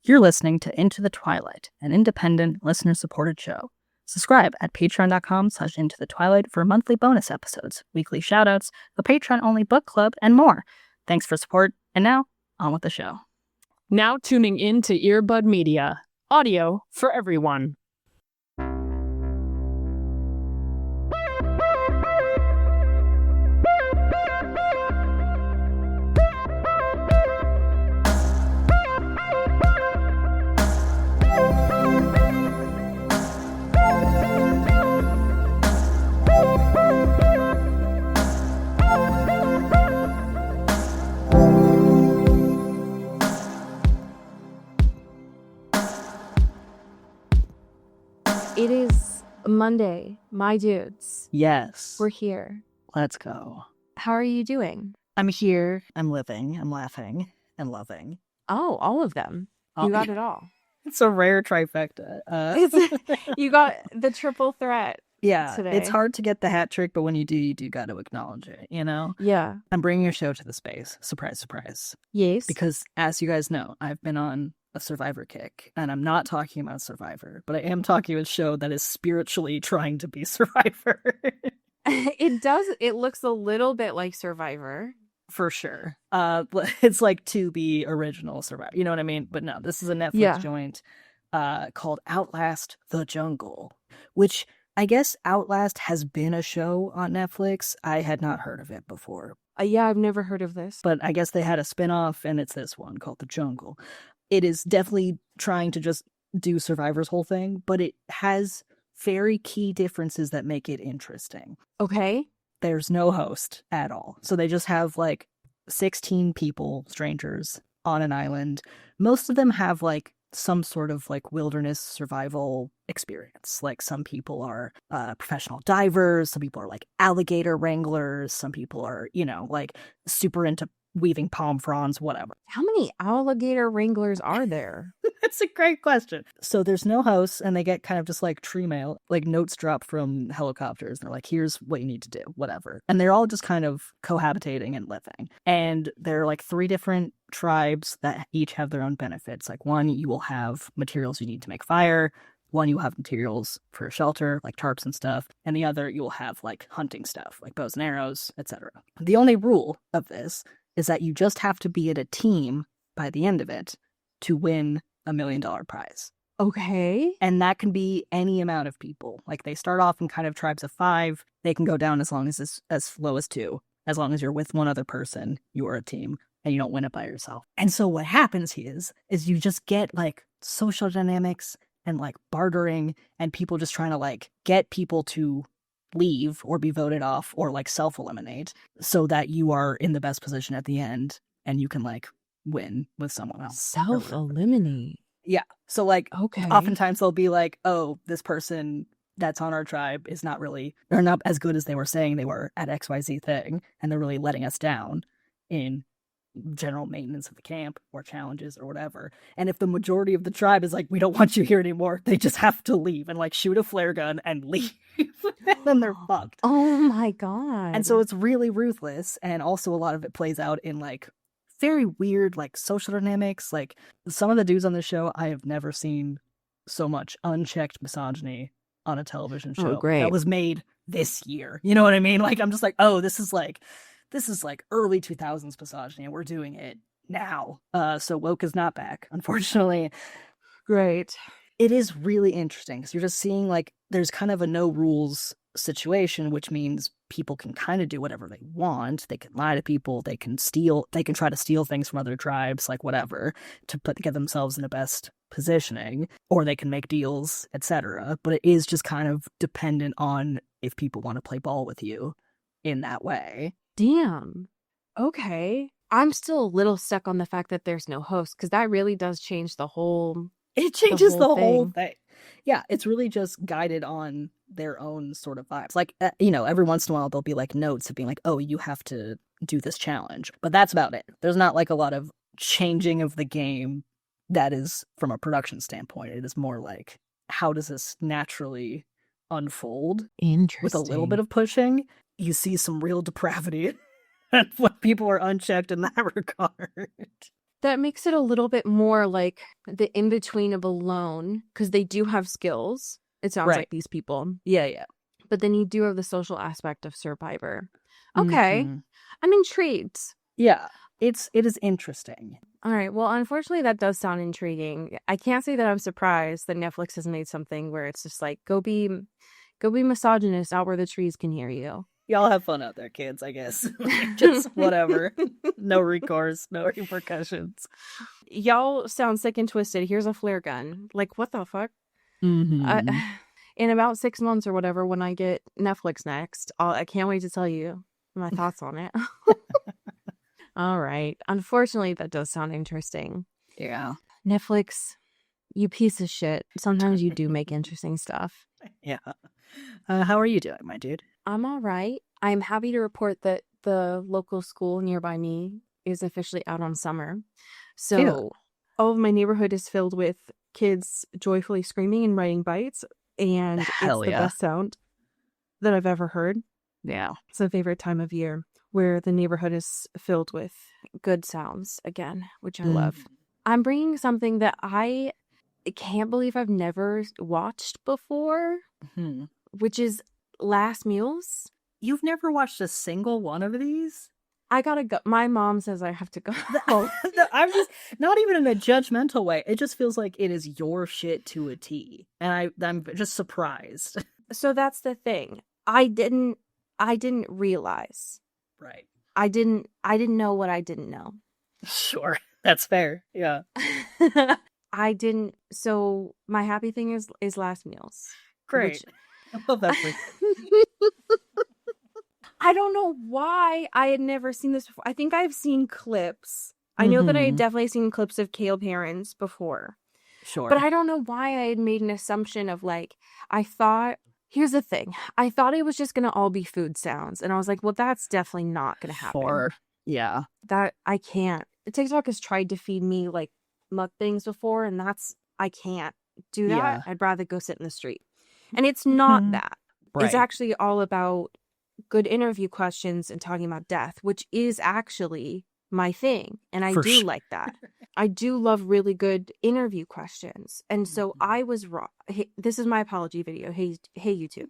You're listening to Into the Twilight, an independent, listener-supported show. Subscribe at patreon.com/intothetwilight for monthly bonus episodes, weekly shoutouts, a Patreon-only book club, and more. Thanks for support, and now, on with the show. Now tuning in to Earbud Media, audio for everyone. It is Monday, my dudes. Yes. We're here. Let's go. How are you doing? I'm here, I'm living, I'm laughing, and loving. Oh, all of them. Oh, You got it all. It's a rare trifecta. You got the triple threat. Yeah, today. it's hard to get the hat trick, but when you do got to acknowledge it, you know? Yeah. I'm bringing a show to the space. Surprise, surprise. Yes. Because, as you guys know, I've been on a Survivor kick, and I'm not talking about Survivor, but I am talking about a show that is spiritually trying to be Survivor. It looks a little bit like Survivor. For sure. It's like to be original Survivor, you know what I mean? But no, this is a Netflix joint called Outlast the Jungle, which I guess Outlast has been a show on Netflix. I had not heard of it before. Yeah, I've never heard of this. But I guess they had a spinoff, and it's this one called The Jungle. It is definitely trying to just do Survivor's whole thing, but it has very key differences that make it interesting. Okay. There's no host at all. So they just have like 16 people, strangers, on an island. Most of them have like some sort of like wilderness survival experience. Like some people are professional divers, some people are like alligator wranglers, some people are, you know, like super into weaving palm fronds, whatever. How many alligator wranglers are there? That's a great question. So there's no hosts, and they get kind of just like tree mail, like notes drop from helicopters. They're like, here's what you need to do, whatever. And they're all just kind of cohabitating and living. And there are like 3 different tribes that each have their own benefits. Like one, you will have materials you need to make fire. One, you'll have materials for shelter, like tarps and stuff. And the other, you'll have like hunting stuff, like bows and arrows, etc. The only rule of this is that you just have to be at a team by the end of it to win $1 million prize. Okay. And that can be any amount of people. Like they start off in kind of tribes of 5. They can go down as low as 2. As long as you're with one other person, you are a team and you don't win it by yourself. And so what happens is you just get like social dynamics and like bartering and people just trying to like get people to leave or be voted off or like self-eliminate so that you are in the best position at the end and you can like win with someone else. Self-eliminate. Yeah. So like Okay. oftentimes they'll be like, oh, this person that's on our tribe is they're not as good as they were saying they were at XYZ thing, and they're really letting us down in general maintenance of the camp or challenges or whatever. And if the majority of the tribe is like, we don't want you here anymore, they just have to leave and like shoot a flare gun and leave. And then they're fucked. Oh my God. And so it's really ruthless. And also a lot of it plays out in like very weird like social dynamics. Like some of the dudes on the show, I have never seen so much unchecked misogyny on a television show. Oh, great. That was made this year. You know what I mean? Like I'm just like, oh, this is like early 2000s misogyny, and we're doing it now. So woke is not back, unfortunately. Great. It is really interesting because you're just seeing like there's kind of a no rules situation, which means people can kind of do whatever they want. They can lie to people, they can try to steal things from other tribes, like whatever, to get themselves in the best positioning, or they can make deals, etc. But it is just kind of dependent on if people want to play ball with you in that way. Damn. Okay. I'm still a little stuck on the fact that there's no host, because that really does change the whole... It changes the whole whole thing. thing. Yeah, it's really just guided on their own sort of vibes. Like, you know, every once in a while there'll be like notes of being like, oh, you have to do this challenge. But that's about it. There's not like a lot of changing of the game that is from a production standpoint. It is more like, how does this naturally unfold? Interesting. With a little bit of pushing, you see some real depravity when people are unchecked in that regard. that makes it a little bit more like the in-between of Alone, because they do have skills. It sounds Right. like these people. Yeah. But then you do have the social aspect of Survivor. Okay. Mhm. I'm intrigued. Yeah. It is interesting. All right. Well, unfortunately, that does sound intriguing. I can't say that I'm surprised that Netflix has made something where it's just like, go be misogynist out where the trees can hear you. Y'all have fun out there, kids, I guess. Just whatever. No recourse, no repercussions. Y'all sound sick and twisted. Here's a flare gun. Like, what the fuck? Mm-hmm. In about 6 months or whatever, when I get Netflix next, I can't wait to tell you my thoughts on it. All right. Unfortunately, that does sound interesting. Yeah. Netflix, you piece of shit. Sometimes you do make interesting stuff. Yeah. How are you doing, my dude? I'm all right. I'm happy to report that the local school nearby me is officially out on summer. So Cute. all of my neighborhood is filled with kids joyfully screaming and riding bikes. And Hell it's the yeah. best sound that I've ever heard. Yeah. It's a favorite time of year where the neighborhood is filled with good sounds again, which I love. I'm bringing something that I can't believe I've never watched before, which is Last Meals. You've never watched a single one of these? I gotta go. My mom says I have to go. I'm just not even in a judgmental way. It just feels like it is your shit to a T, and I'm just surprised. So that's the thing. I didn't realize. Right. I didn't know what I didn't know. Sure. That's fair. Yeah. I didn't. So my happy thing is Last Meals. Great. I love that for I don't know why I had never seen this before. I think I've seen clips. I know that I had definitely seen clips of Kale Parents before. Sure. But I don't know why I had made an assumption of like, here's the thing. I thought it was just going to all be food sounds. And I was like, well, that's definitely not going to happen. Sure. Yeah. That I can't. TikTok has tried to feed me like mukbangs before, and I can't do that. Yeah. I'd rather go sit in the street. And it's not that. Right. It's actually all about good interview questions and talking about death, which is actually my thing. And I do like that. I do love really good interview questions. And so I was wrong. Hey, this is my apology video. Hey YouTube.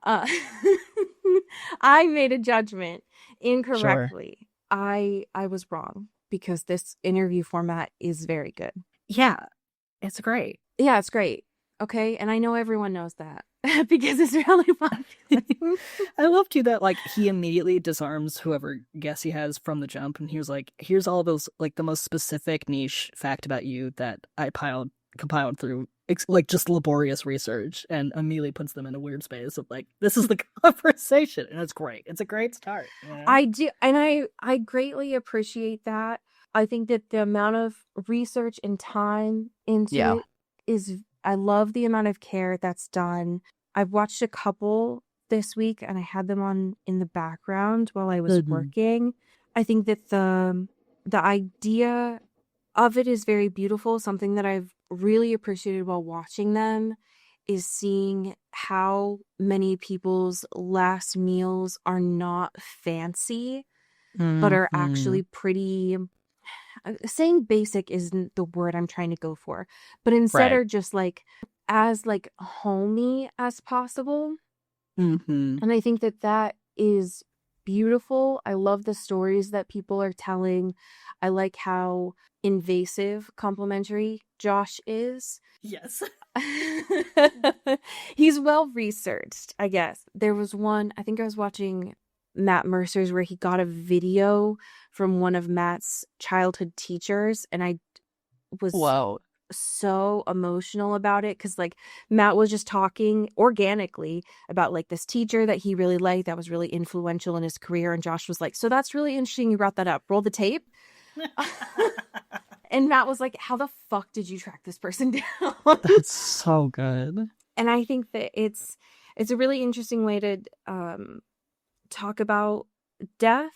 I made a judgment incorrectly. Sure. I was wrong because this interview format is very good. Yeah. It's great. Yeah, it's great. Okay. And I know everyone knows that because it's really popular. I love too that like he immediately disarms whoever guess he has from the jump, and he was like, here's all those like the most specific niche fact about you that I compiled through like just laborious research, and immediately puts them in a weird space of like, this is the conversation, and it's great. It's a great start. You know? I do, and I greatly appreciate that. I think that the amount of research and time into it is, I love the amount of care that's done. I've watched a couple this week and I had them on in the background while I was working. I think that the idea of it is very beautiful. Something that I've really appreciated while watching them is seeing how many people's last meals are not fancy, but are actually pretty... saying basic isn't the word I'm trying to go for, but instead are just like as like homey as possible. And I think that is beautiful. I love the stories that people are telling. I like how invasive complimentary Josh is. Yes. He's well researched, I guess. There was one, I think I was watching Matt Mercer's, where he got a video from one of Matt's childhood teachers, and I was so emotional about it because like Matt was just talking organically about like this teacher that he really liked that was really influential in his career, and Josh was like, so that's really interesting you brought that up, roll the tape. And Matt was like, how the fuck did you track this person down? That's so good. And I think that it's a really interesting way to talk about death,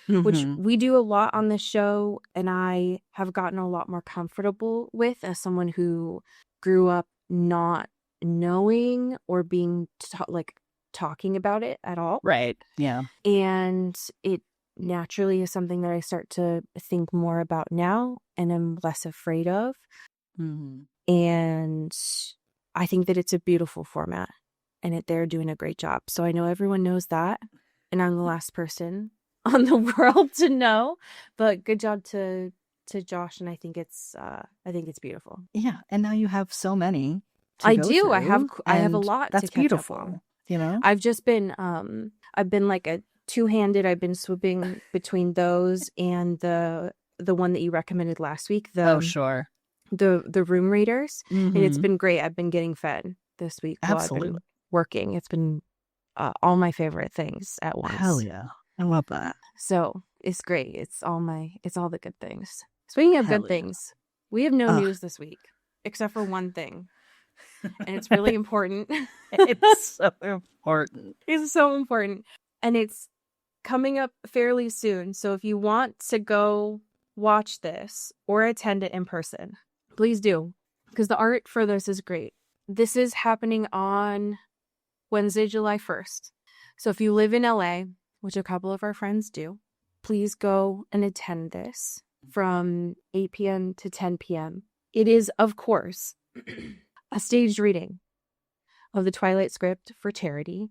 which we do a lot on this show, and I have gotten a lot more comfortable with as someone who grew up not knowing or being talking about it at all. Right. Yeah. And naturally is something that I start to think more about now and I'm less afraid of. And I think that it's a beautiful format and they're doing a great job. So I know everyone knows that. And I'm the last person on the world to know. But good job to Josh. And I think it's beautiful. Yeah. And now you have so many to I go do. through, I have a lot that's to catch beautiful, up on. you know? I've just been I've been like a two-handed. I've been swooping between those and the one that you recommended last week. Sure. The room readers. And it's been great. I've been getting fed this week while I've been working. It's been all my favorite things at once. Hell yeah. I love that. So it's great. It's all the good things. Speaking of good things, we have no news this week except for one thing. And it's really important. It's so important. It's so important. And it's coming up fairly soon. So if you want to go watch this or attend it in person, please do. Because the art for this is great. This is happening on Wednesday, July 1st. So if you live in LA, which a couple of our friends do, please go and attend this from 8 p.m. to 10 p.m. It is, of course, a staged reading of the Twilight script for charity.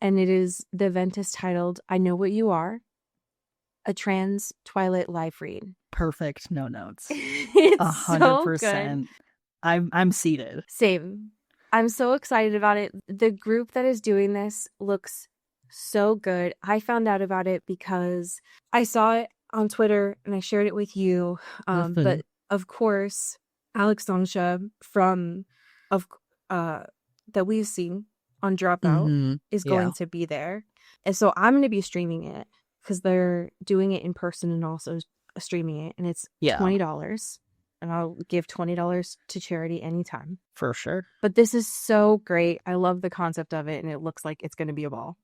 And the event is titled I Know What You Are, a trans Twilight live read. Perfect. No notes. It's 100%. So good. I'm seated. Same. I'm so excited about it. The group that is doing this looks so good. I found out about it because I saw it on Twitter and I shared it with you. But of course, Alex Donsha that we've seen on Dropout is going to be there. And so I'm going to be streaming it because they're doing it in person and also streaming it. And it's $20. And I'll give $20 to charity anytime. For sure. But this is so great. I love the concept of it. And it looks like it's going to be a ball.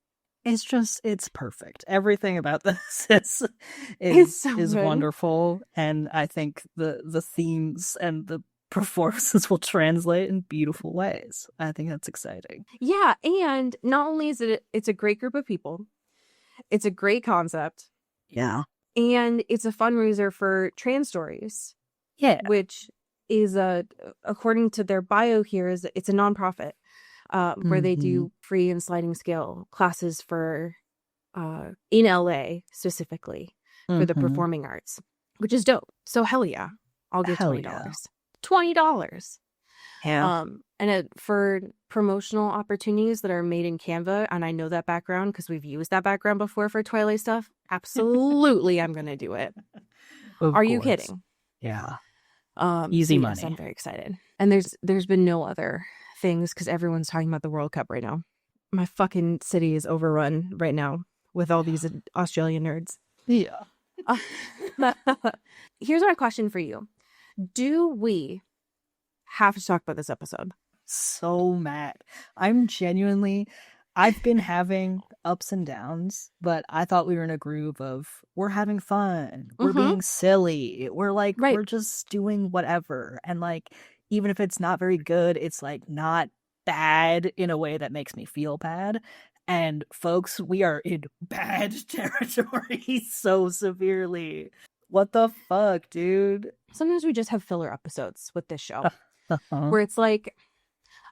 It's perfect. Everything about this is wonderful. And I think the themes and the performances will translate in beautiful ways. I think that's exciting. Yeah. And not only is it's a great group of people, it's a great concept. Yeah. And it's a fundraiser for trans stories. Yeah. Which is according to their bio here, it's a nonprofit where they do free and sliding scale classes for in LA specifically for the performing arts, which is dope. So hell yeah, I'll give $20. Yeah. $20. Yeah. And for promotional opportunities that are made in Canva, and I know that background because we've used that background before for Twilight stuff. Absolutely, I'm gonna do it. Are you kidding? Yeah. Easy money. Yes, I'm very excited. And there's been no other things because everyone's talking about the World Cup right now. My fucking city is overrun right now with all these Australian nerds. Yeah. Here's my question for you. Do we have to talk about this episode? So mad. I've been having ups and downs, but I thought we were in a groove of we're having fun, we're being silly, we're like, we're just doing whatever. And like, even if it's not very good, it's like not bad in a way that makes me feel bad. And folks, we are in bad territory so severely. What the fuck, dude? Sometimes we just have filler episodes with this show where it's like,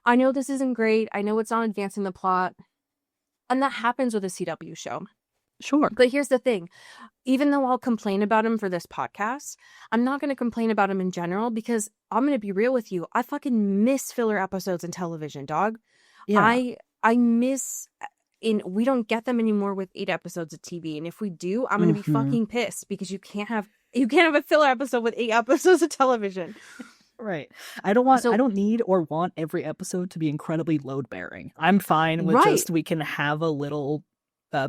I know this isn't great. I know it's not advancing the plot. And that happens with a CW show. Sure. But here's the thing. Even though I'll complain about him for this podcast, I'm not going to complain about him in general because I'm going to be real with you. I fucking miss filler episodes in television, dog. Yeah. I miss... we don't get them anymore with 8 episodes of TV. And if we do, I'm going to be fucking pissed because you can't have a filler episode with 8 episodes of television. Right. I don't need or want every episode to be incredibly load bearing. I'm fine with just we can have a little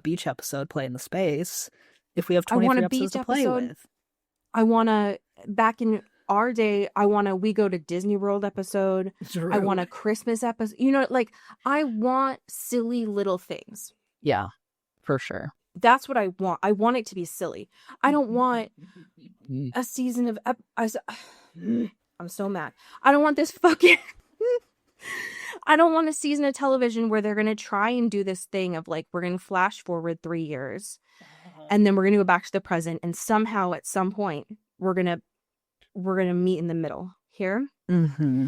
beach episode play in the space if we have 23 episodes to play with. I want to, back in our day, I want a We Go to Disney World episode. True. I want a Christmas episode. You know, like I want silly little things. Yeah, for sure. That's what I want. I want it to be silly. I don't want a season of... I'm so mad. I don't want this fucking... I don't want a season of television where they're going to try and do this thing of like, we're going to flash forward 3 years and then we're gonna go back to the present, and somehow at some point we're gonna meet in the middle here. Mm-hmm.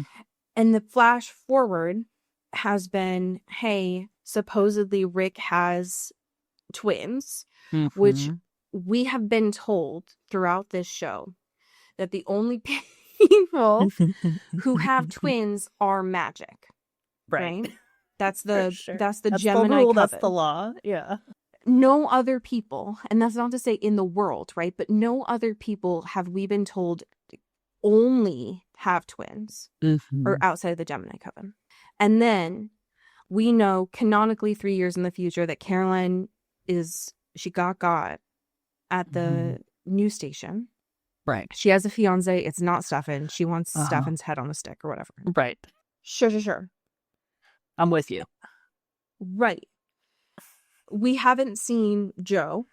And the flash forward has been, hey, supposedly Rick has twins, Mm-hmm. which we have been told throughout this show that the only people who have twins are magic. Right? That's the Gemini the rule, coven. that's the law. Yeah. No other people, and that's not to say in the world, right? But no other people have we been told only have twins or outside of the Gemini coven. And then we know canonically 3 years in the future that Caroline she got at the news station. Right. She has a fiance. It's not Stefan. She wants Stefan's head on a stick or whatever. Right. Sure. I'm with you. Right. We haven't seen Joe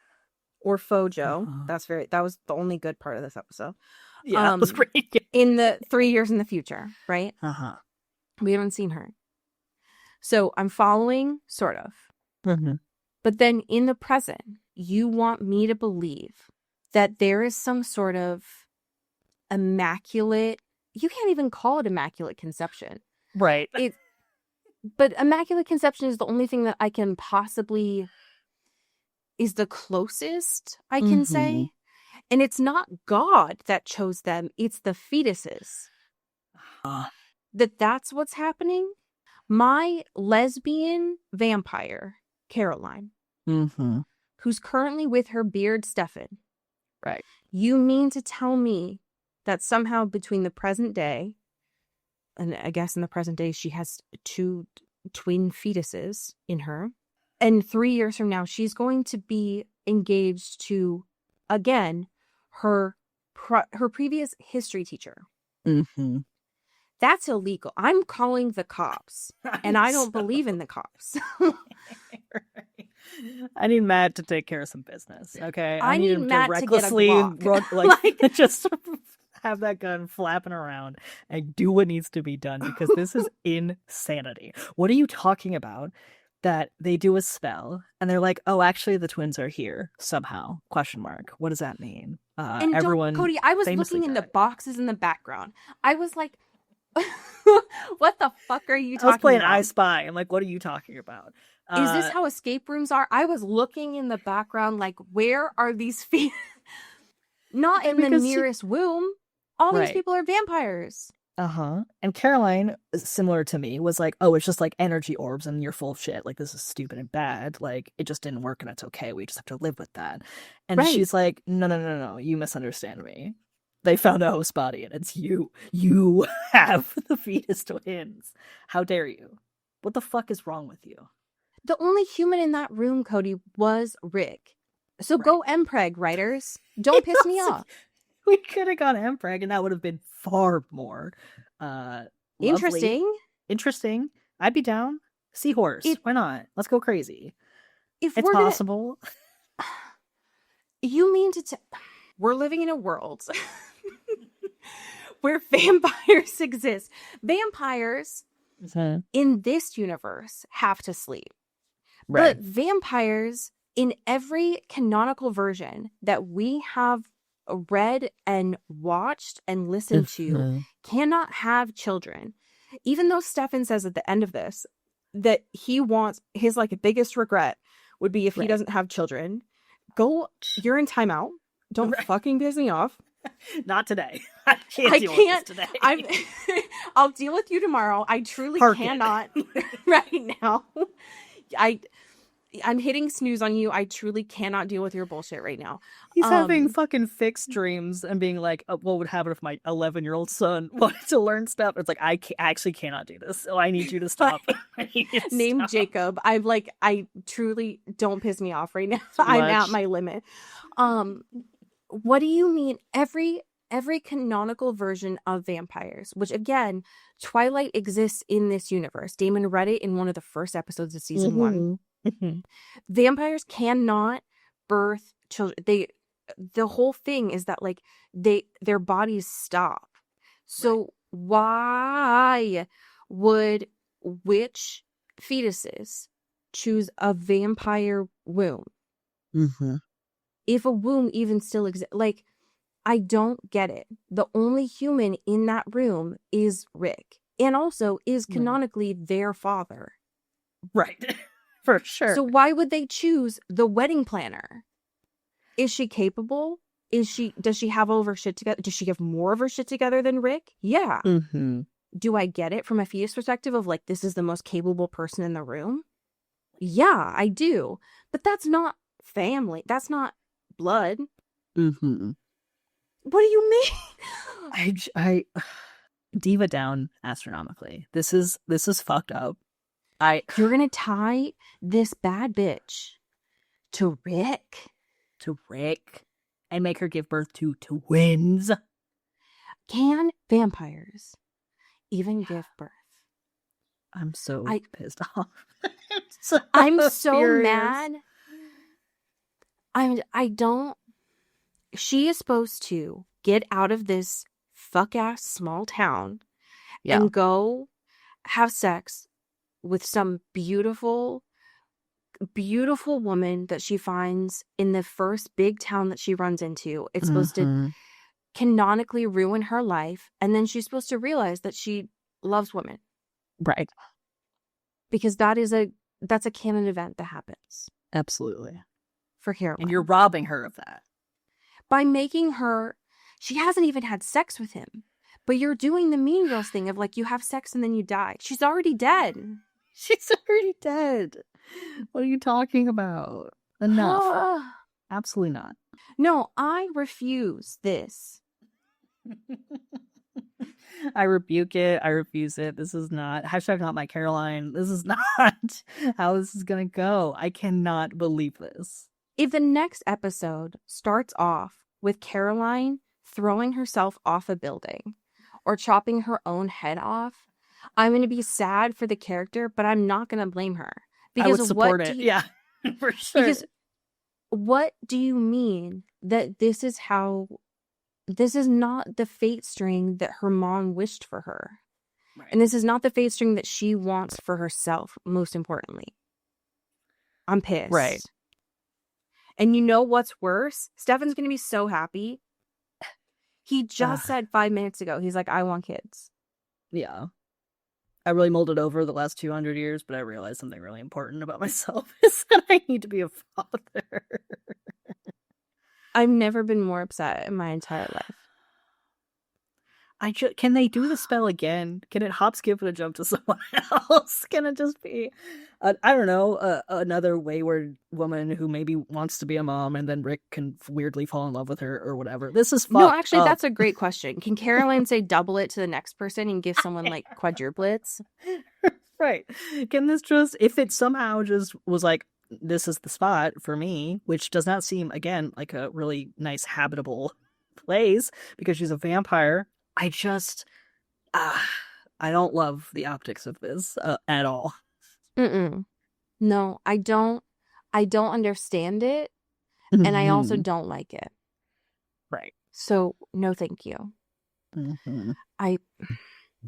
or faux Joe. That was the only good part of this episode. Yeah, that was great. In the 3 years in the future, right? We haven't seen her. So I'm following, sort of. But then in the present, you want me to believe that there is some sort of immaculate, you can't even call it immaculate conception. Right. But immaculate conception is the only thing that I can possibly, is the closest I can say. And it's not God that chose them. It's the fetuses. That's what's happening. My lesbian vampire, Caroline, who's currently with her beard, Stefan. Right. You mean to tell me that somehow between the present day, and I guess in the present day, she has 2 twin fetuses in her. And 3 years from now, she's going to be engaged to, again, her previous history techer. That's illegal. I'm calling the cops, and I don't believe in the cops. I need Matt to take care of some business, okay? I need him Matt to to get a recklessly Glock. just have that gun flapping around and do what needs to be done, because this is insanity. What are you talking about? That they do a spell and they're like, oh, actually the twins are here somehow, ? What does that mean? And everyone Cody, I was looking in the boxes in the background. I was like, what the fuck are you talking about? I was playing I Spy. I'm like, what are you talking about? Is this how escape rooms are? I was looking in the background like, where are these feet? Not in the nearest womb. All these people are vampires. And Caroline, similar to me, was like, oh, it's just like energy orbs and you're full of shit. Like, this is stupid and bad. Like, it just didn't work and it's okay. We just have to live with that. And she's like, no, you misunderstand me. They found a host body and it's you. You have the fetus twins. How dare you? What the fuck is wrong with you? The only human in that room, Cody, was Rick. So go Mpreg, writers. Don't piss me off. We could have gone Mpreg and that would have been far more interesting. I'd be down. Seahorse. Why not? Let's go crazy. If it's possible. You mean to we're living in a world where vampires exist. Vampires in this universe have to sleep. Right. But vampires in every canonical version that we have read and watched and listened to cannot have children. Even though Stefan says at the end of this that he wants his biggest regret would be if he doesn't have children. You're in timeout. Don't fucking piss me off. Not today. I can't deal with this today. I'll deal with you tomorrow. I truly cannot right now. I'm hitting snooze on you. I truly cannot deal with your bullshit right now. He's having fucking fixed dreams and being like, what would happen if my 11-year-old son wanted to learn stuff? It's like, I actually cannot do this. So I need you to stop. Name Jacob. I truly, don't piss me off right now. I'm at my limit. What do you mean? Every canonical version of vampires, which again, Twilight exists in this universe. Damon read it in one of the first episodes of season 1. Vampires cannot birth children. The whole thing is that their bodies stop. So why would witch fetuses choose a vampire womb? if a womb even still exists. Like, I don't get it. The only human in that room is Rick, and also is canonically their father. Right. For sure. So why would they choose the wedding planner? Is she capable? Does she have all of her shit together? Does she have more of her shit together than Rick? Yeah. Mm-hmm. Do I get it from a fetus perspective of like, this is the most capable person in the room? Yeah, I do. But that's not family. That's not blood. Mm-hmm. What do you mean? I diva down astronomically. This is fucked up. You're gonna tie this bad bitch to Rick? To Rick, and make her give birth to twins. Can vampires even give birth? I'm so pissed off. I'm so furious. mad. I don't. She is supposed to get out of this fuck ass small town and go have sex with some beautiful, beautiful woman that she finds in the first big town that she runs into. It's supposed to canonically ruin her life, and then she's supposed to realize that she loves women. Right. Because that's a canon event that happens. Absolutely. For Caroline. And you're robbing her of that. By making her, she hasn't even had sex with him. But you're doing the Mean Girls thing of like, you have sex and then you die. She's already dead. She's already dead. What are you talking about? Enough. Absolutely not. No, I refuse this. I rebuke it. I refuse it. This is not #not my Caroline. This is not how this is gonna go. I cannot believe this. If the next episode starts off with Caroline throwing herself off a building or chopping her own head off, I'm going to be sad for the character, but I'm not going to blame her. Because I would support it. Yeah, for sure. Because what do you mean that this is not the fate string that her mom wished for her? Right. And this is not the fate string that she wants for herself, most importantly. I'm pissed. Right. And you know what's worse? Stefan's going to be so happy. He just said 5 minutes ago, he's like, I want kids. Yeah. I really molded over the last 200 years, but I realized something really important about myself is that I need to be a father. I've never been more upset in my entire life. Can they do the spell again? Can it hop, skip, and a jump to someone else? Can it just be, I don't know, another wayward woman who maybe wants to be a mom, and then Rick can weirdly fall in love with her or whatever? This is fun. No, actually, that's a great question. Can Caroline say double it to the next person and give someone like quadruplets? Right. Can this just, if it somehow just was like, this is the spot for me, which does not seem, again, like a really nice habitable place because she's a vampire. I just, I don't love the optics of this at all. No, I don't understand it. And I also don't like it. Right. So, no thank you. I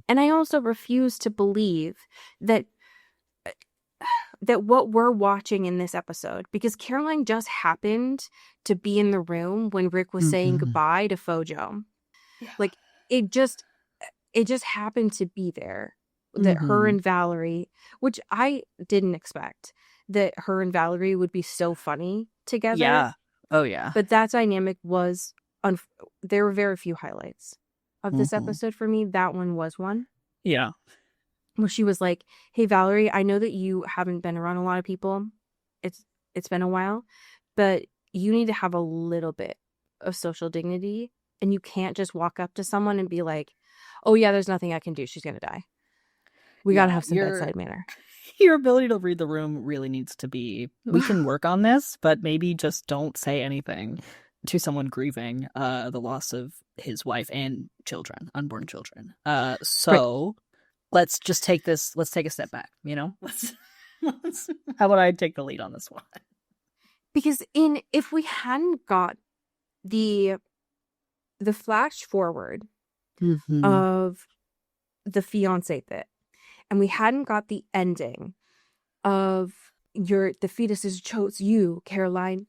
also refuse to believe that what we're watching in this episode, because Caroline just happened to be in the room when Rick was saying goodbye to Fojo. Yeah. Like, it just happened to be there, that her and Valerie, which I didn't expect, that her and Valerie would be so funny together. Yeah. Oh, yeah. But that dynamic was, there were very few highlights of this episode for me. That one was one. Yeah. Where she was like, hey, Valerie, I know that you haven't been around a lot of people. It's been a while, but you need to have a little bit of social dignity. And you can't just walk up to someone and be like, oh, yeah, there's nothing I can do. She's going to die. We got to have some bedside manner. Your ability to read the room really needs to be, we can work on this, but maybe just don't say anything to someone grieving the loss of his wife and children, unborn children. So let's just take a step back, you know? How about I take the lead on this one? Because if we hadn't got the flash forward of the fiance bit, and we hadn't got the ending of the fetuses chose you, Caroline,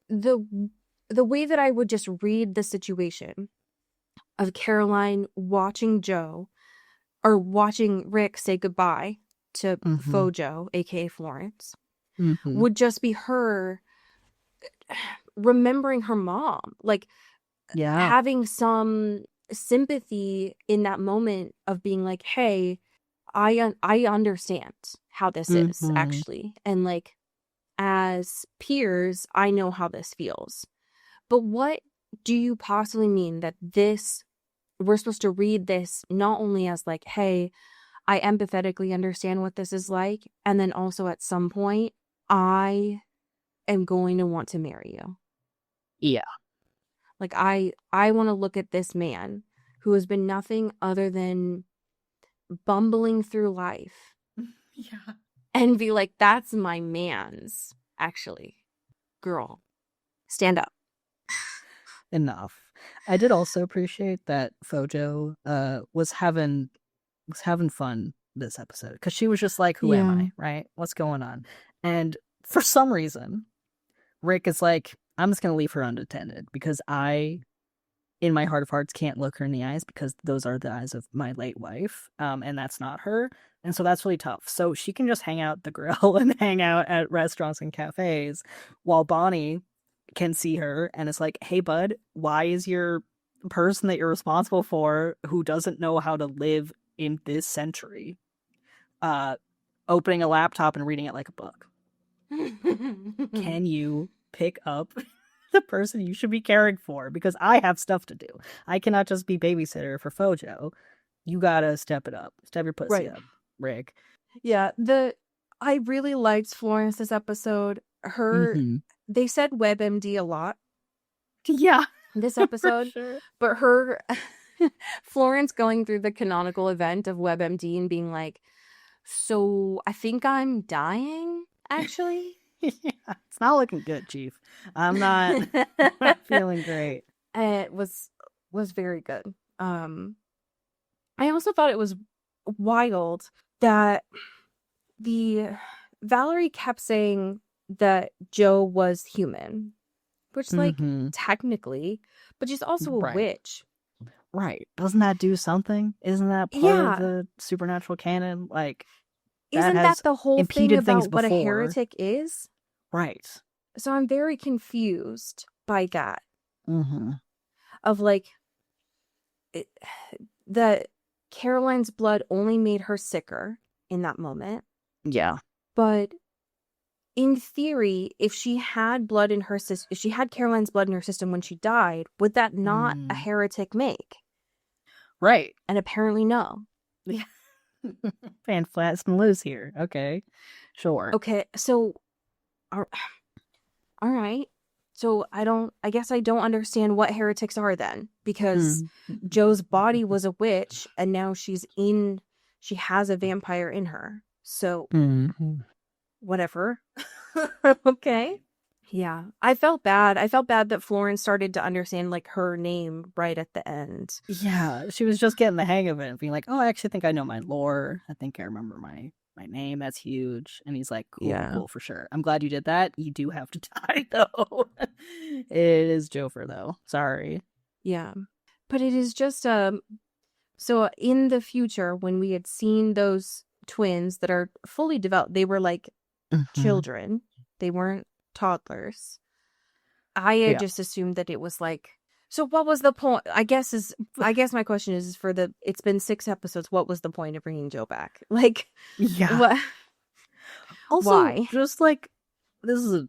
the way that I would just read the situation of Caroline watching Joe or watching Rick say goodbye to faux Joe, aka Florence, would just be her remembering her mom, like having some sympathy in that moment of being like, hey, I understand how this is actually, and like as peers I know how this feels. But what do you possibly mean that this, we're supposed to read this not only as like, hey, I empathetically understand what this is like, and then also at some point I am going to want to marry you. Yeah. Like I want to look at this man who has been nothing other than bumbling through life. Yeah. And be like, that's my man's, actually. Girl, stand up. Enough. I did also appreciate that Fojo was having fun this episode, because she was just like, who am I, right? What's going on? And for some reason, Rick is like, I'm just going to leave her unattended, because I, in my heart of hearts, can't look her in the eyes, because those are the eyes of my late wife, and that's not her. And so that's really tough. So she can just hang out at the grill and hang out at restaurants and cafes, while Bonnie can see her and it's like, hey, bud, why is your person that you're responsible for, who doesn't know how to live in this century, opening a laptop and reading it like a book? Can you pick up the person you should be caring for? Because I have stuff to do. I cannot just be babysitter for Fojo. You gotta step it up. Step your pussy up, Rick. Yeah, I really liked Florence this episode. They said WebMD a lot. Yeah. This episode. Sure. But her Florence going through the canonical event of WebMD and being like, so I think I'm dying, actually. Yeah, it's not looking good, Chief. I'm not feeling great. It was very good. I also thought it was wild that Valerie kept saying that Joe was human, which like technically, but she's also a witch. Right. Doesn't that do something? Isn't that part of the supernatural canon? Like, isn't that the whole thing about what a heretic is? Right. So I'm very confused by that. Of like, that Caroline's blood only made her sicker in that moment. Yeah. But in theory, if she had blood in her system, if she had Caroline's blood in her system when she died, would that not a heretic make? Right. And apparently no. Yeah. Fan flats and loose here. Okay. Sure. Okay, so all right. So I guess I don't understand what heretics are then, because Joe's body was a witch and now she has a vampire in her. So whatever. Okay. Yeah. I felt bad. I felt bad that Florence started to understand like her name right at the end. Yeah. She was just getting the hang of it and being like, oh, I actually think I know my lore. I think I remember my name. That's huge. And he's like, cool, for sure. I'm glad you did that. You do have to die though. It is Jofer though. Sorry. Yeah. But it is just so in the future when we had seen those twins that are fully developed, they were like children. They weren't toddlers. I had just assumed that it was like, so what was the point? I guess my question is for it's been 6 episodes. What was the point of bringing Joe back? Like, what? Also, why? Just like, this is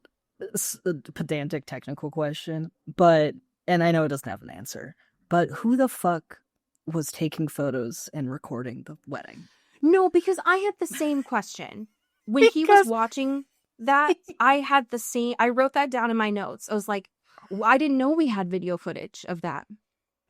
a pedantic technical question, but, and I know it doesn't have an answer, but who the fuck was taking photos and recording the wedding? No, because I had the same question. When he was watching that, I wrote that down in my notes. I was like, I didn't know we had video footage of that.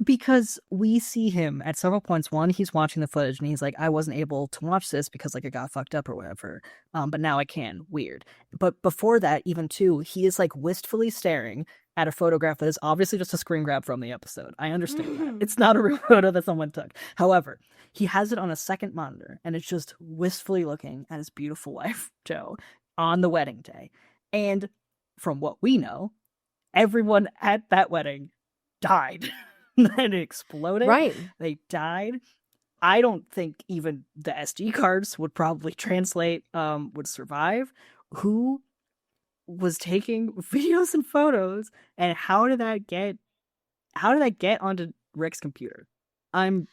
Because we see him at several points. One, he's watching the footage and he's like, I wasn't able to watch this because like it got fucked up or whatever. But now I can. Weird. But before that, even too, he is like wistfully staring at a photograph that is obviously just a screen grab from the episode. I understand that. It's not a real photo that someone took. However, he has it on a second monitor and it's just wistfully looking at his beautiful wife, Joe, on the wedding day. And from what we know, Everyone at that wedding died. Then it exploded. Right. They died. I don't think even the SD cards would probably translate, would survive. Who was taking videos and photos, and how did that get onto Rick's computer? I'm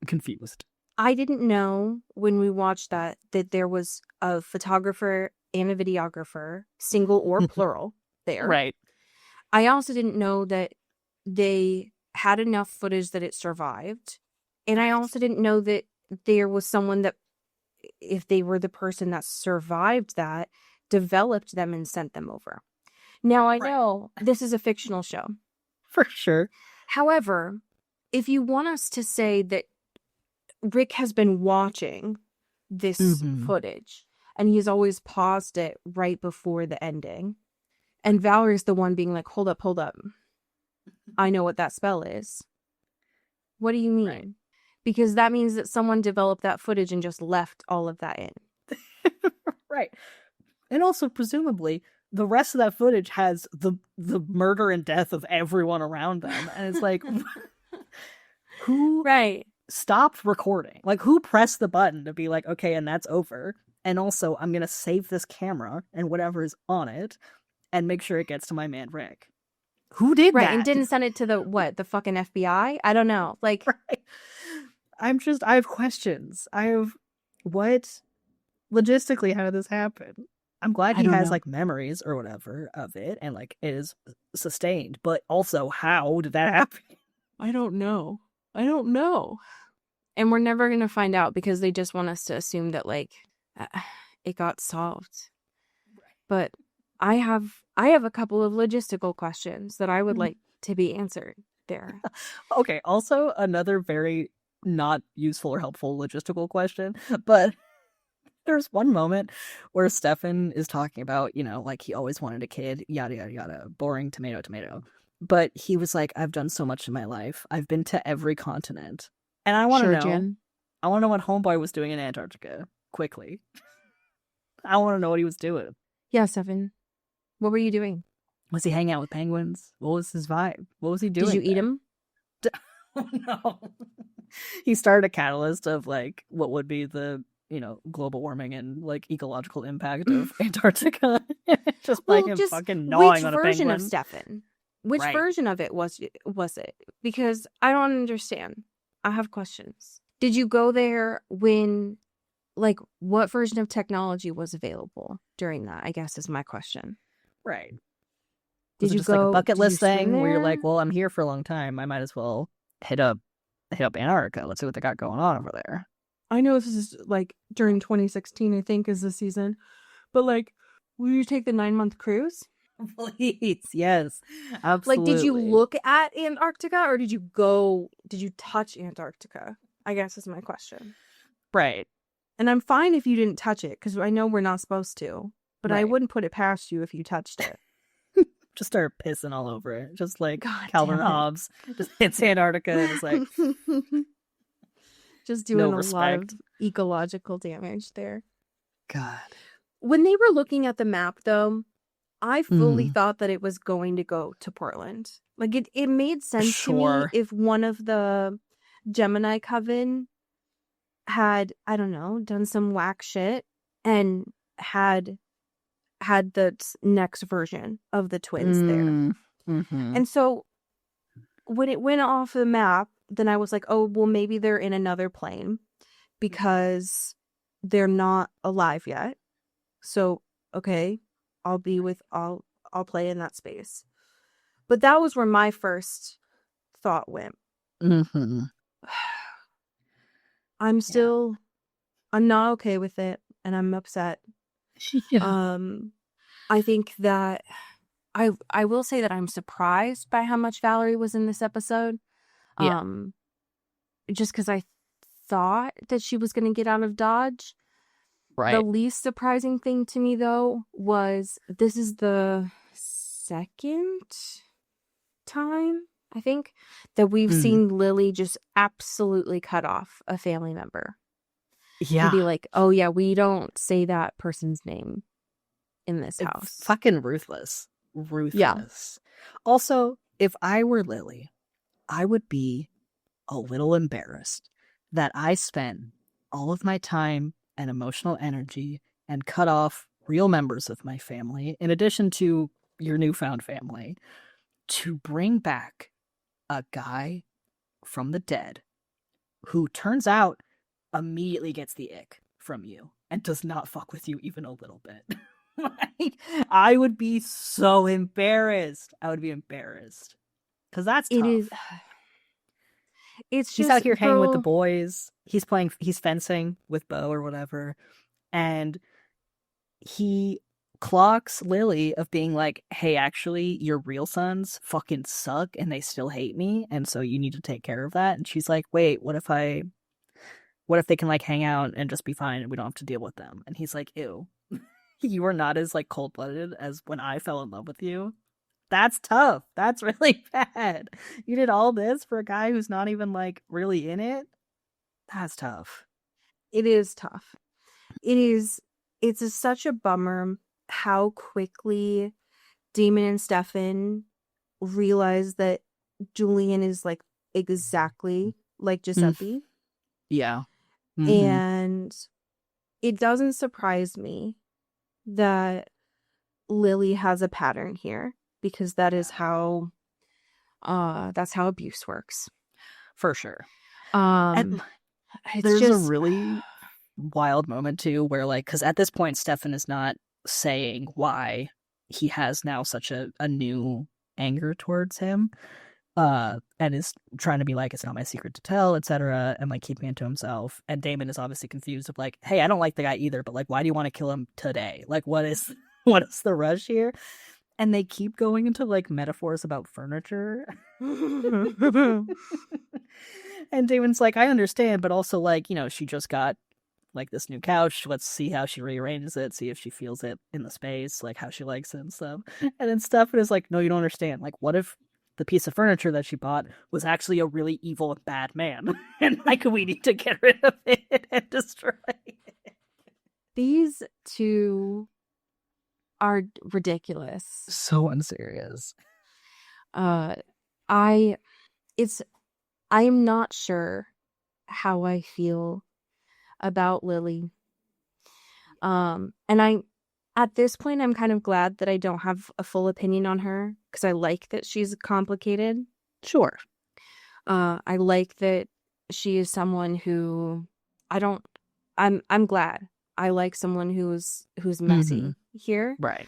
confused. I didn't know when we watched that there was a photographer and a videographer, single or plural, there. Right. I also didn't know that they had enough footage that it survived. And I also didn't know that there was someone that, if they were the person that survived that, developed them and sent them over. Now, I know this is a fictional show. For sure. However, if you want us to say that Rick has been watching this footage and he's always paused it right before the ending, and Valerie's the one being like, hold up. I know what that spell is. What do you mean? Right. Because that means that someone developed that footage and just left all of that in. Right. And also, presumably, the rest of that footage has the murder and death of everyone around them. And it's like, who stopped recording? Like, who pressed the button to be like, okay, and that's over. And also, I'm going to save this camera and whatever is on it and make sure it gets to my man Rick. Who did that? Right, and didn't send it to the fucking FBI? I don't know. Like, right. I have questions. Logistically, how did this happen? I'm glad he has like memories or whatever of it and like it is sustained, but also how did that happen? I don't know. And we're never going to find out because they just want us to assume that like it got solved. But I have a couple of logistical questions that I would like to be answered there. Okay, also another very not useful or helpful logistical question, but there's one moment where Stefan is talking about, like he always wanted a kid, yada, yada, yada, boring, tomato, tomato. But he was like, I've done so much in my life. I've been to every continent. And I want to know, Jen. I want to know what Homeboy was doing in Antarctica, quickly. I want to know what he was doing. Yeah, Stefan. What were you doing? Was he hanging out with penguins? What was his vibe? What was he doing? Did you eat him? Oh, no. He started a catalyst of like what would be the global warming and like ecological impact of Antarctica. Just like him fucking gnawing on a penguin. Which version of Stefan? Which version of it was it? Because I don't understand. I have questions. Did you go there when, like, what version of technology was available during that? I guess is my question. Right. Did you just go like a bucket list thing where you're there? like, well, I'm here for a long time. I might as well hit up Antarctica. Let's see what they got going on over there. I know this is like during 2016, I think, is the season. But like, will you take the 9-month cruise? Please, yes. Absolutely. Like, did you look at Antarctica or did you touch Antarctica? I guess is my question. Right. And I'm fine if you didn't touch it, because I know we're not supposed to. But I wouldn't put it past you if you touched it. Just start pissing all over it. Just like God Calvin damn it. Hobbes. Just hits Antarctica and it's like... Just doing No a lot of respect. ecological damage there. God. When they were looking at the map, though, I fully thought that it was going to go to Portland. Like, it made sense to me if one of the Gemini Coven had, I don't know, done some whack shit and had the next version of the twins there. Mm-hmm. And so when it went off the map, then I was like, oh, well, maybe they're in another plane because they're not alive yet. So, okay, I'll play in that space. But that was where my first thought went. Mm-hmm. I'm not okay with it, and I'm upset. Yeah. I think that I will say that I'm surprised by how much Valerie was in this episode. Yeah. Just because I thought that she was going to get out of Dodge. Right. The least surprising thing to me, though, was this is the second time, I think, that we've seen Lily just absolutely cut off a family member. Yeah. And be like, oh, yeah, we don't say that person's name in this house. Fucking ruthless. Yeah. Also, if I were Lily, I would be a little embarrassed that I spent all of my time and emotional energy and cut off real members of my family, in addition to your newfound family, to bring back a guy from the dead who turns out immediately gets the ick from you and does not fuck with you even a little bit. Like, I would be so embarrassed. I would be embarrassed. Because that's tough. It is. It's He's just out here hanging with the boys. He's fencing with Bo or whatever. And he clocks Lily of being like, hey, actually, your real sons fucking suck and they still hate me. And so you need to take care of that. And she's like, wait, what if they can like hang out and just be fine and we don't have to deal with them? And he's like, ew, you are not as like cold-blooded as when I fell in love with you. That's tough. That's really bad. You did all this for a guy who's not even like really in it. That's tough. It is tough. It's such a bummer how quickly Damon and Stefan realize that Julian is like exactly like Giuseppe. Yeah. Mm-hmm. And it doesn't surprise me that Lily has a pattern here, because that is how that's how abuse works. For sure. And there's a really wild moment too where like, because at this point Stefan is not saying why he has now such a new anger towards him, and is trying to be like, it's not my secret to tell, etc., and like keeping it to himself. And Damon is obviously confused of like, hey, I don't like the guy either, but like, why do you want to kill him today? Like, what is the rush here? And they keep going into like metaphors about furniture. And Damon's like, I understand, but also like, you know, she just got like this new couch. Let's see how she rearranges it, see if she feels it in the space, like how she likes it and stuff. And then Stefan is like, no, you don't understand. Like, what if the piece of furniture that she bought was actually a really evil and bad man? And like, we need to get rid of it and destroy it. These two are ridiculous. So unserious. I'm not sure how I feel about Lily. And at this point, I'm kind of glad that I don't have a full opinion on her, because I like that she's complicated. Sure. I like that she is someone who I'm glad I like someone who's messy here. Right.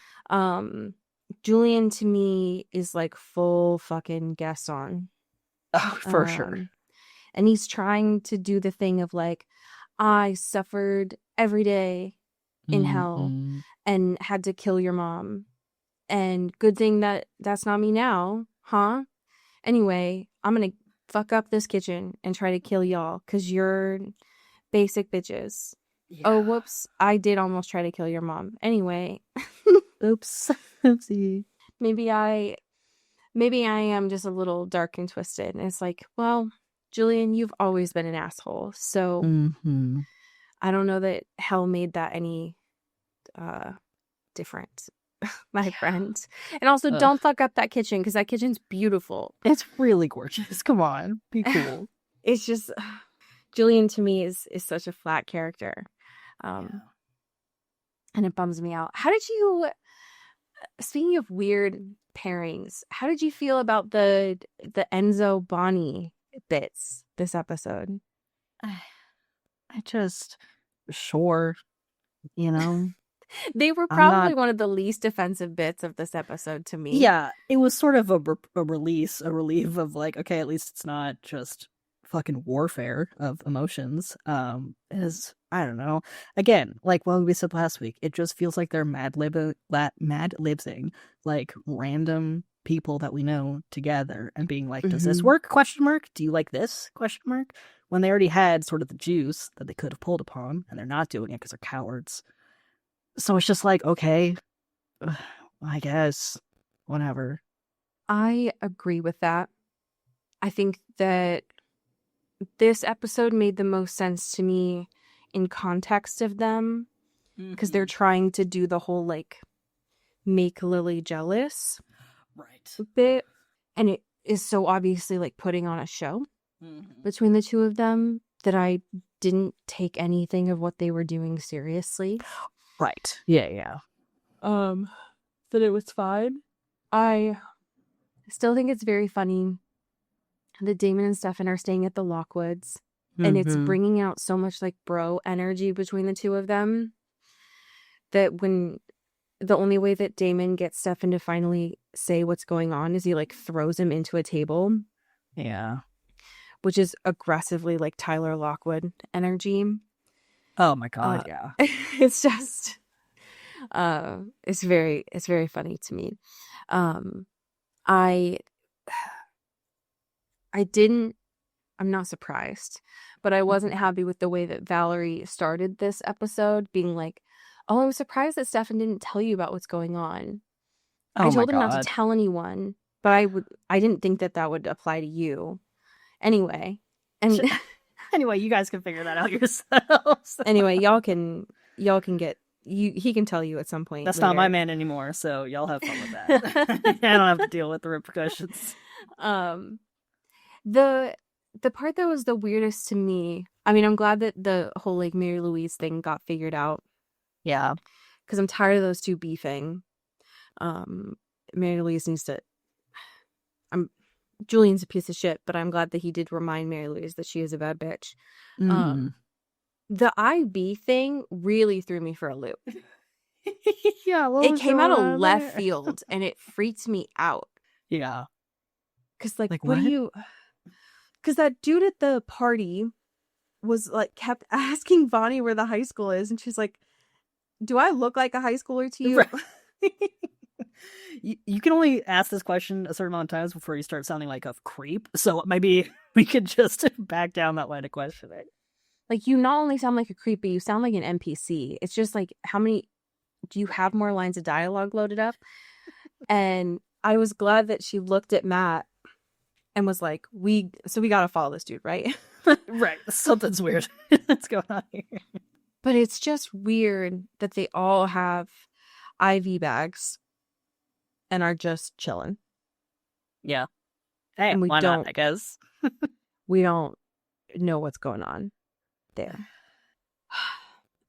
Julian to me is like full fucking Gaston. Oh, for sure. And he's trying to do the thing of like, I suffered every day in hell and had to kill your mom. And good thing that that's not me now, huh? Anyway, I'm going to fuck up this kitchen and try to kill y'all because you're basic bitches. Yeah. Oh, whoops. I did almost try to kill your mom. Anyway. Oops. Oopsie. Maybe I am just a little dark and twisted. And it's like, well, Julian, you've always been an asshole. So I don't know that hell made that any different, my friend. And also, don't fuck up that kitchen, because that kitchen's beautiful. It's really gorgeous. Come on. Be cool. It's just, Julian to me is such a flat character. And it bums me out. How did you, speaking of weird pairings, how did you feel about the Enzo Bonnie bits this episode? I just, sure, you know. They were probably one of the least offensive bits of this episode to me. Yeah, it was sort of a relief of like, okay, at least it's not just fucking warfare of emotions. Is, I don't know. Again, like what we said last week, it just feels like they're mad libsing like random people that we know together and being like, does this work? ? Do you like this ? When they already had sort of the juice that they could have pulled upon, and they're not doing it because they're cowards. So it's just like, okay, I guess, whatever. I agree with that. I think that this episode made the most sense to me in context of them, because they're trying to do the whole like make Lily jealous. Right. bit, and it is so obviously like putting on a show Mm-hmm. between the two of them that I didn't take anything of what they were doing seriously. Right. Yeah. That it was fine. I Still think it's very funny that Damon and Stefan are staying at the Lockwoods, and it's bringing out so much like bro energy between the two of them that when the only way that Damon gets Stefan to finally say what's going on is he like throws him into a table. Yeah. Which is aggressively like Tyler Lockwood energy. Oh my God. Yeah. It's just it's very funny to me. I'm not surprised, but I wasn't happy with the way that Valerie started this episode, being like, oh, I'm surprised that Stefan didn't tell you about what's going on. Oh I told my him not God. to tell anyone, but I didn't think that would apply to you. Anyway. And anyway, you guys can figure that out yourselves. Anyway, y'all can get he can tell you at some point. That's later. not my man anymore, so y'all have fun with that. I don't have to deal with the repercussions. The part that was the weirdest to me, I mean, I'm glad that the whole like Mary Louise thing got figured out. Yeah. Because I'm tired of those two beefing. Mary Louise needs to Julian's a piece of shit, but I'm glad that he did remind Mary Louise that she is a bad bitch. The IB thing really threw me for a loop. Yeah, it came out of left field and it freaked me out. Yeah. Because like what do you... Because that dude at the party was like kept asking Vonnie where the high school is, and she's like, do I look like a high schooler to you? Right. You can only ask this question a certain amount of times before you start sounding like a creep. So maybe we could just back down that line of questioning. Like, you not only sound like a creep, but you sound like an NPC. It's just like, how many... Do you have more lines of dialogue loaded up? And I was glad that she looked at Matt and was like, we gotta follow this dude, right? Right. Something's weird that's going on here. But it's just weird that they all have IV bags and are just chilling. Yeah. Hey, and why not, I guess. We don't know what's going on there.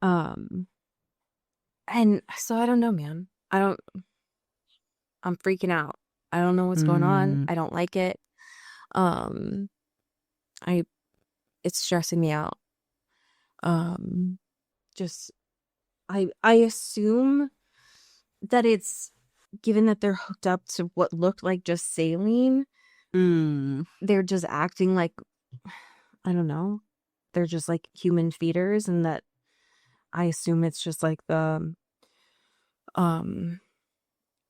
And so I don't know, man. I'm freaking out. I don't know what's going on. I don't like it. It's stressing me out. Just I assume that it's, given that they're hooked up to what looked like just saline, they're just acting like, I don't know, they're just like human feeders, and that I assume it's just like the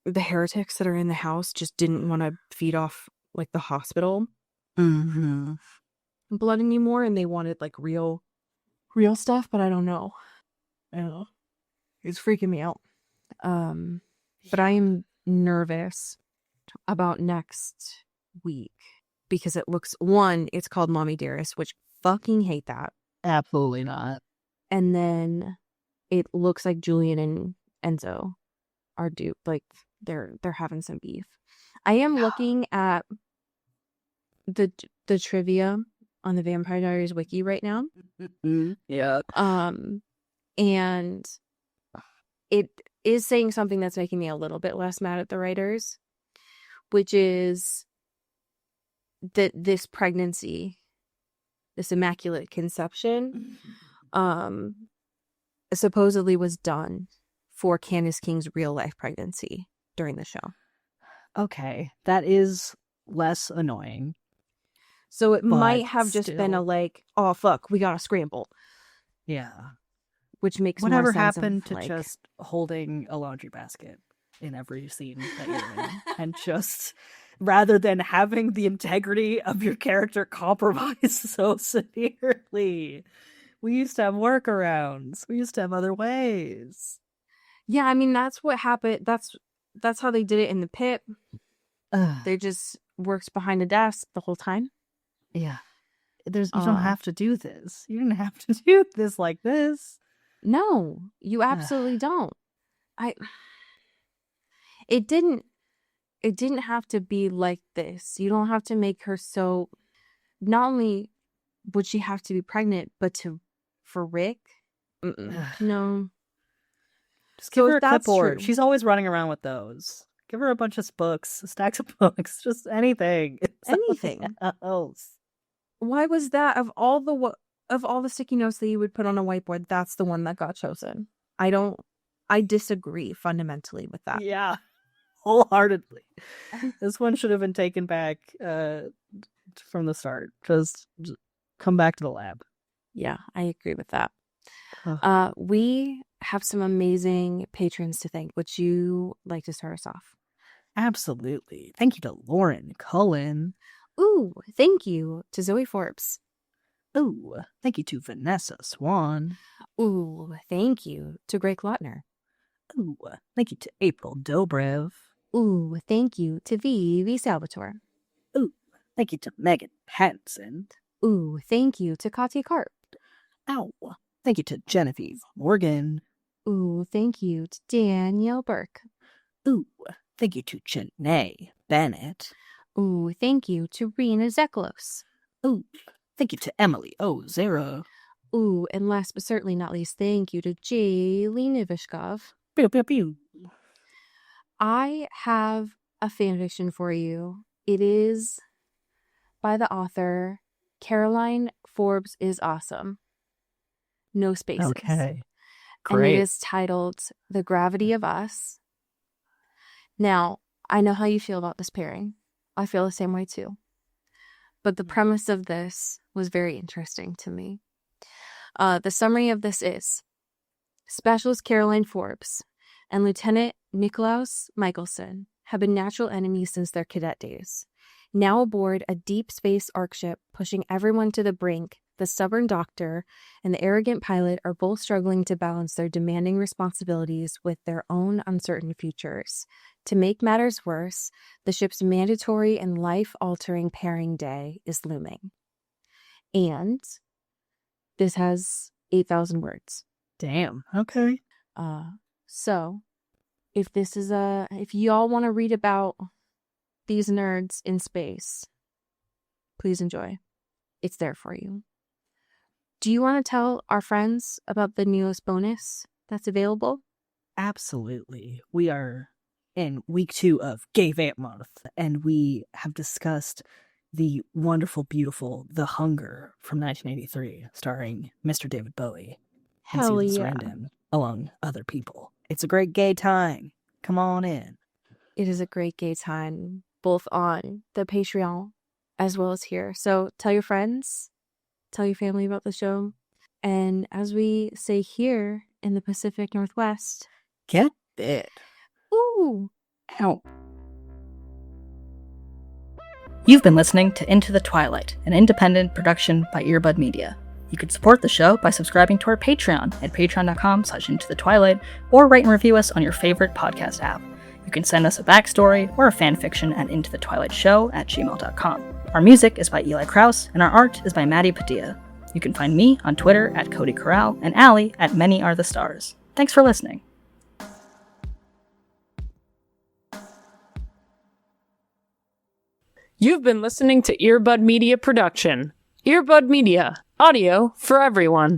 heretics that are in the house just didn't want to feed off like the hospital blood anymore, and they wanted like real stuff, but I don't know. It's freaking me out. But I am nervous about next week because it looks, it's called Mommy Dearest, which fucking hate that. Absolutely not. And then it looks like Julian and Enzo are duped. Like they're having some beef. I am looking at the trivia on the Vampire Diaries wiki right now. Yeah. And it is saying something that's making me a little bit less mad at the writers, which is that this pregnancy, this immaculate conception, supposedly was done for Candace King's real life pregnancy during the show. Okay, that is less annoying. So it might have just been a like, oh fuck, we gotta scramble. Yeah. Which makes whatever more sense happened of, to like, just holding a laundry basket in every scene that you're in, and just rather than having the integrity of your character compromised so severely. We used to have workarounds. We used to have other ways. Yeah, I mean that's what happened. That's how they did it in the pit. They just worked behind a desk the whole time. Yeah. You don't have to do this. You didn't have to do this like this. No, you absolutely don't. It didn't. it didn't have to be like this. You don't have to make her so, not only would she have to be pregnant, but for Rick? No. Just give So her if a that's clipboard. true- She's always running around with those. Give her a bunch of books, stacks of books, just anything. Anything. else. Why was that of all the sticky notes that you would put on a whiteboard, that's the one that got chosen? I disagree fundamentally with that. Yeah, wholeheartedly. This one should have been taken back from the start. Just come back to the lab. Yeah, I agree with that. Ugh. We have some amazing patrons to thank. Would you like to start us off? Absolutely. Thank you to Lauren Cullen. Ooh, thank you to Zoe Forbes. Ooh, thank you to Vanessa Swan. Ooh, thank you to Greg Lautner. Ooh, thank you to April Dobrev. Ooh, thank you to V Salvatore. Ooh, thank you to Megan Pattinson. Ooh, thank you to Katya Karp. Ow, thank you to Genevieve Morgan. Ooh, thank you to Danielle Burke. Ooh, thank you to Janae Bennett. Ooh, thank you to Rena Zeklos. Ooh, thank you to Emily O'Zara. Ooh, and last but certainly not least, thank you to Jaylee Nivishkov. Pew, pew, pew. I have a fanfiction for you. It is by the author Caroline Forbes is Awesome. No spaces. Okay. And Great. it is titled The Gravity of Us. Now, I know how you feel about this pairing. I feel the same way too. But the premise of this was very interesting to me. The summary of this is: Specialist Caroline Forbes and Lieutenant Nikolaus Michelson have been natural enemies since their cadet days. Now aboard a deep space ARC ship pushing everyone to the brink, the stubborn doctor and the arrogant pilot are both struggling to balance their demanding responsibilities with their own uncertain futures. To make matters worse, the ship's mandatory and life-altering pairing day is looming. And this has 8,000 words. Damn. Okay. So, if y'all want to read about these nerds in space, please enjoy. It's there for you. Do you want to tell our friends about the newest bonus that's available? Absolutely. We are in week 2 of Gay Vamp Month, and we have discussed the wonderful, beautiful The Hunger from 1983, starring Mr. David Bowie and Hell Susan yeah. Sarandon, among other people. It's a great gay time. Come on in. It is a great gay time, both on the Patreon as well as here. So tell your friends, tell your family about the show. And as we say here in the Pacific Northwest, Get bit. ooh. Ow. You've been listening to Into the Twilight, an independent production by Earbud Media. You can support the show by subscribing to our Patreon at patreon.com/intothetwilight, or rate and review us on your favorite podcast app. You can send us a backstory or a fanfiction at intothetwilightshow@gmail.com. Our music is by Eli Krause, and our art is by Maddie Padilla. You can find me on Twitter at Cody Corral and Allie at Many Are the Stars. Thanks for listening. You've been listening to Earbud Media Production. Earbud Media, audio for everyone.